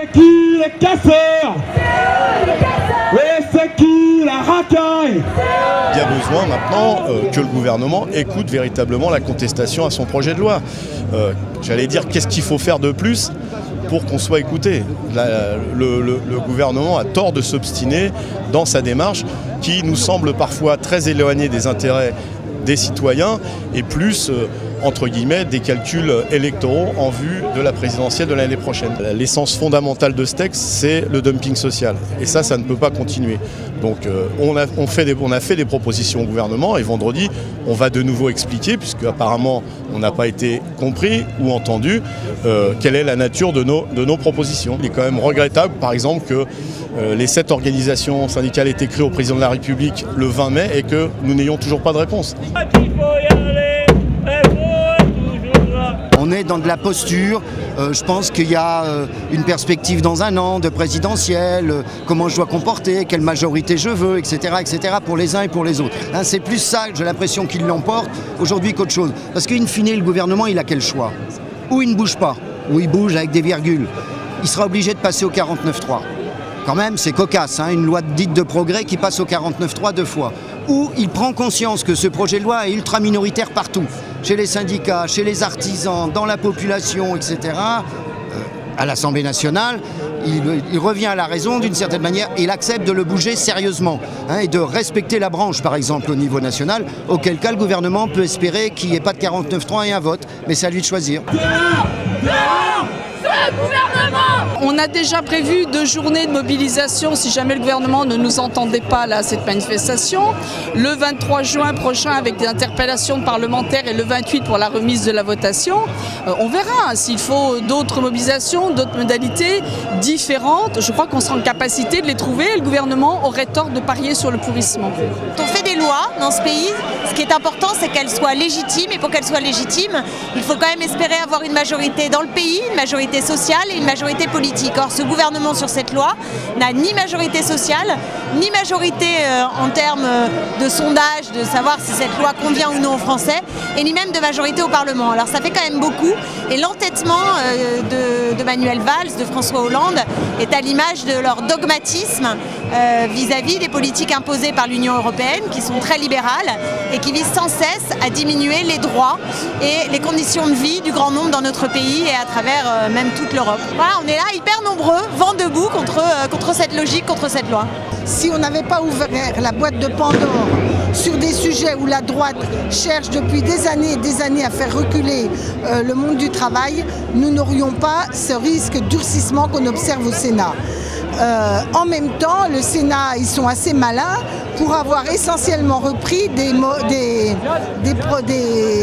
c'est qui les casseurs? Oui, c'est qui la racaille? Il y a besoin maintenant que le gouvernement écoute véritablement la contestation à son projet de loi. J'allais dire, qu'est-ce qu'il faut faire de plus pour qu'on soit écouté? Le gouvernement a tort de s'obstiner dans sa démarche qui nous semble parfois très éloignée des intérêts des citoyens et plus, entre guillemets, des calculs électoraux en vue de la présidentielle de l'année prochaine. L'essence fondamentale de ce texte, c'est le dumping social. Et ça ne peut pas continuer. Donc on a fait des propositions au gouvernement et vendredi, on va de nouveau expliquer, puisque apparemment on n'a pas été compris ou entendu, quelle est la nature de nos propositions. Il est quand même regrettable, par exemple, que les 7 organisations syndicales aient écrit au président de la République le 20 mai et que nous n'ayons toujours pas de réponse. On est dans de la posture, je pense qu'il y a une perspective dans un an de présidentielle, comment je dois comporter, quelle majorité je veux, etc. pour les uns et pour les autres. Hein, c'est plus ça, j'ai l'impression qu'il l'emporte aujourd'hui qu'autre chose. Parce qu'in fine, le gouvernement, il a quel choix? Ou il ne bouge pas, ou il bouge avec des virgules. Il sera obligé de passer au 49.3. Quand même, c'est cocasse, hein, une loi dite de progrès qui passe au 49.3 2 fois. Ou il prend conscience que ce projet de loi est ultra minoritaire partout, chez les syndicats, chez les artisans, dans la population, etc. À l'Assemblée nationale, il revient à la raison d'une certaine manière et il accepte de le bouger sérieusement, hein, et de respecter la branche, par exemple, au niveau national, auquel cas le gouvernement peut espérer qu'il n'y ait pas de 49.3 et un vote, mais c'est à lui de choisir. On a déjà prévu 2 journées de mobilisation si jamais le gouvernement ne nous entendait pas là à cette manifestation. Le 23 juin prochain avec des interpellations de parlementaires et le 28 pour la remise de la votation. On verra s'il faut d'autres mobilisations, d'autres modalités différentes. Je crois qu'on sera en capacité de les trouver et le gouvernement aurait tort de parier sur le pourrissement. On fait des lois dans ce pays. Ce qui est important, c'est qu'elles soient légitimes et pour qu'elles soient légitimes, il faut quand même espérer avoir une majorité dans le pays, une majorité sociale et une majorité politique. Or, ce gouvernement sur cette loi n'a ni majorité sociale, ni majorité en termes de sondage, de savoir si cette loi convient ou non aux Français, et ni même de majorité au Parlement. Alors ça fait quand même beaucoup, et l'entêtement de Manuel Valls, de François Hollande, est à l'image de leur dogmatisme vis-à-vis des politiques imposées par l'Union européenne, qui sont très libérales, et qui visent sans cesse à diminuer les droits et les conditions de vie du grand nombre dans notre pays et à travers même toute l'Europe. Voilà, on est là hyper nombreux, vent debout contre cette logique, contre cette loi. Si on n'avait pas ouvert la boîte de Pandore sur des sujets où la droite cherche depuis des années à faire reculer le monde du travail, nous n'aurions pas ce risque de durcissement qu'on observe au Sénat. En même temps, le Sénat, ils sont assez malins pour avoir essentiellement repris des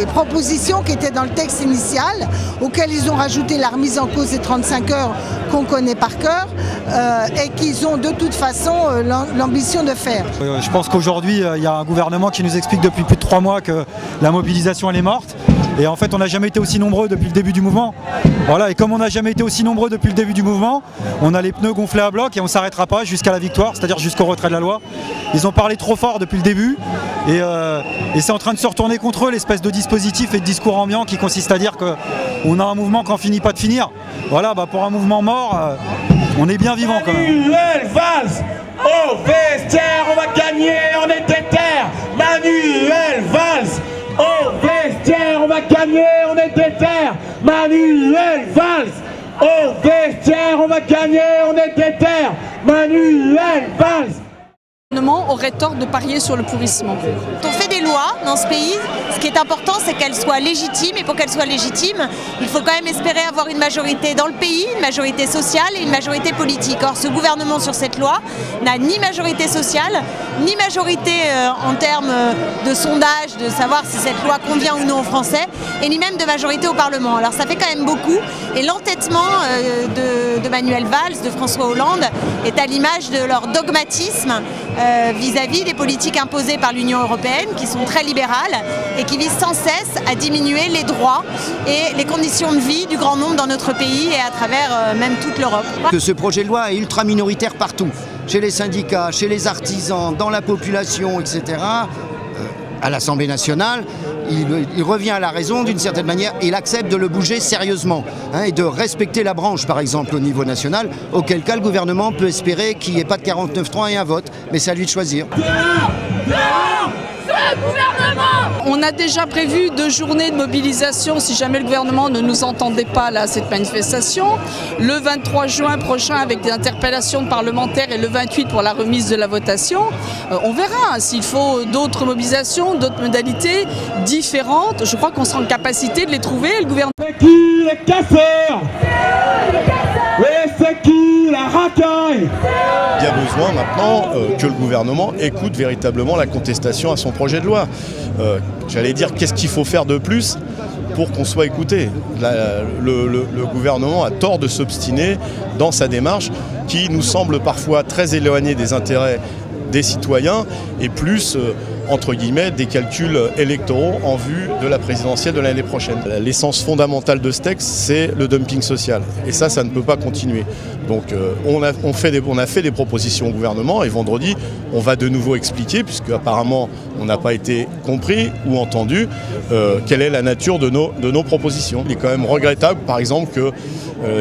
propositions qui étaient dans le texte initial, auxquelles ils ont rajouté la remise en cause des 35 heures qu'on connaît par cœur et qu'ils ont de toute façon l'ambition de faire. Je pense qu'aujourd'hui, il y a un gouvernement qui nous explique depuis plus de 3 mois que la mobilisation elle est morte. Et en fait, on n'a jamais été aussi nombreux depuis le début du mouvement. Voilà, et comme on n'a jamais été aussi nombreux depuis le début du mouvement, on a les pneus gonflés à bloc et on ne s'arrêtera pas jusqu'à la victoire, c'est-à-dire jusqu'au retrait de la loi. Ils ont parlé trop fort depuis le début et c'est en train de se retourner contre eux, l'espèce de dispositif et de discours ambiant qui consiste à dire qu'on a un mouvement qui n'en finit pas de finir. Voilà, pour un mouvement mort, on est bien vivant quand même. Manuel Valls, au vestiaire, on va gagner, on est déter. Manuel Valls, au vestiaire, on va gagner, on est déter. Manuel Valls, au vestiaire, on va gagner, on est déter. Manuel Valls. Le gouvernement aurait tort de parier sur le pourrissement. On fait des lois dans ce pays. Ce qui est important, c'est qu'elles soient légitimes et pour qu'elles soient légitimes, il faut quand même espérer avoir une majorité dans le pays, une majorité sociale et une majorité politique. Or, ce gouvernement sur cette loi n'a ni majorité sociale, ni majorité en termes de sondage, de savoir si cette loi convient ou non aux Français, et ni même de majorité au Parlement. Alors ça fait quand même beaucoup, et l'entêtement de Manuel Valls, de François Hollande, est à l'image de leur dogmatisme vis-à-vis des politiques imposées par l'Union européenne, qui sont très libérales et qui visent sans cesse à diminuer les droits et les conditions de vie du grand nombre dans notre pays et à travers même toute l'Europe. Que ce projet de loi est ultra minoritaire partout, chez les syndicats, chez les artisans, dans la population, etc. À l'Assemblée nationale, il revient à la raison d'une certaine manière et il accepte de le bouger sérieusement et de respecter la branche par exemple au niveau national, auquel cas le gouvernement peut espérer qu'il n'y ait pas de 49.3 et un vote, mais c'est à lui de choisir. On a déjà prévu 2 journées de mobilisation si jamais le gouvernement ne nous entendait pas là, à cette manifestation. Le 23 juin prochain avec des interpellations de parlementaires et le 28 pour la remise de la votation. On verra s'il faut d'autres mobilisations, d'autres modalités différentes. Je crois qu'on sera en capacité de les trouver. Le gouvernement... C'est qui les casseurs? Oui, c'est qui la racaille? Il y a besoin maintenant que le gouvernement écoute véritablement la contestation à son projet de loi. J'allais dire, qu'est-ce qu'il faut faire de plus pour qu'on soit écouté? Le gouvernement a tort de s'obstiner dans sa démarche qui nous semble parfois très éloignée des intérêts des citoyens et plus, entre guillemets, des calculs électoraux en vue de la présidentielle de l'année prochaine. L'essence fondamentale de ce texte, c'est le dumping social. Et ça ne peut pas continuer. Donc on a fait des propositions au gouvernement et vendredi, on va de nouveau expliquer, puisque apparemment on n'a pas été compris ou entendu, quelle est la nature de nos propositions. Il est quand même regrettable, par exemple, que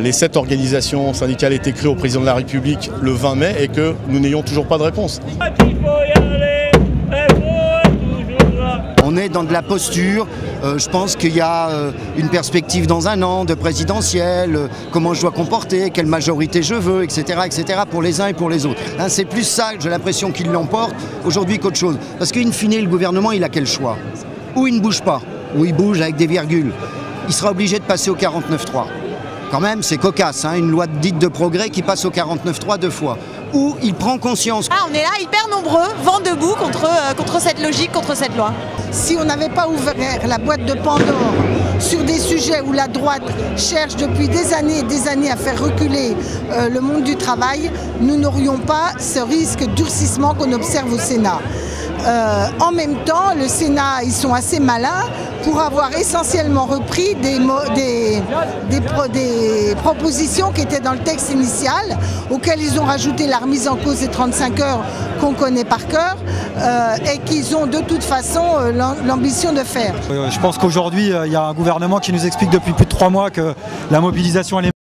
les 7 organisations syndicales aient écrit au président de la République le 20 mai et que nous n'ayons toujours pas de réponse. On est dans de la posture, je pense qu'il y a une perspective dans un an de présidentielle, comment je dois comporter, quelle majorité je veux, etc. pour les uns et pour les autres. C'est plus ça, j'ai l'impression qu'il l'emporte aujourd'hui qu'autre chose. Parce qu'in fine, le gouvernement, il a quel choix? Ou il ne bouge pas, ou il bouge avec des virgules. Il sera obligé de passer au 49.3. Quand même, c'est cocasse, une loi dite de progrès qui passe au 49.3 2 fois. Où il prend conscience. On est là hyper nombreux, vent debout contre cette logique, contre cette loi. Si on n'avait pas ouvert la boîte de Pandore sur des sujets où la droite cherche depuis des années à faire reculer le monde du travail, nous n'aurions pas ce risque de durcissement qu'on observe au Sénat. En même temps, le Sénat, ils sont assez malins pour avoir essentiellement repris des propositions qui étaient dans le texte initial, auxquelles ils ont rajouté la remise en cause des 35 heures qu'on connaît par cœur et qu'ils ont de toute façon l'ambition de faire. Je pense qu'aujourd'hui, il y a un gouvernement qui nous explique depuis plus de 3 mois que la mobilisation elle est